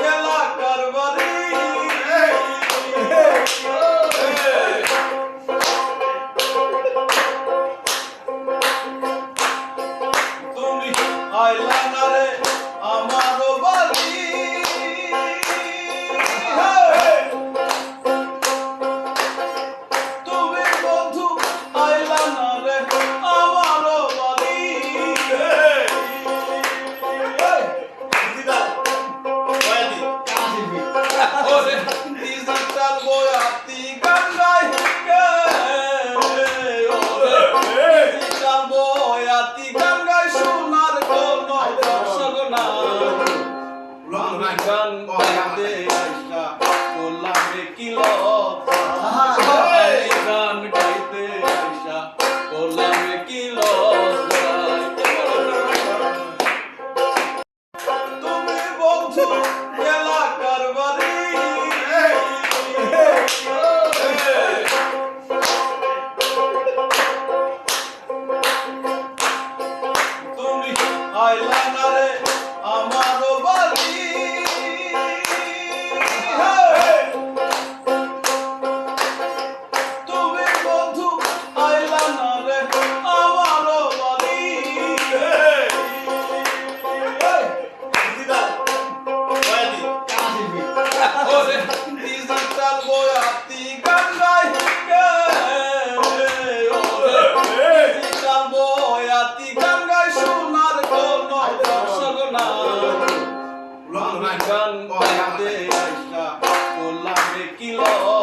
এলাকার বাড়ি তুমি আইলা না রে আমারও বাড়ি তুমি বন্ধু আইলা না রে আমারও বাড়ি ডিজিটাল বয়াতি গঙ্গাই ডিজিটাল বয়াতি গঙ্গাই সোনার কোন দর্শক না গান গাইতে আইসা কোলামে কিলো গান গাইতে আইসা কোলামে কিলো তুমি বন্ধু এলাকার বাড়ি তুমি আইলা না রে আমারও বাড়ি তুমি বন্ধু আইলা না রে আমারও বাড়ি ডিজিটাল বয়াতি গঙ্গাই ডিজিটাল বয়াতি গঙ্গাই সোনার কোন দর্শক না গান গাইতে আইসা কোলামে কিলো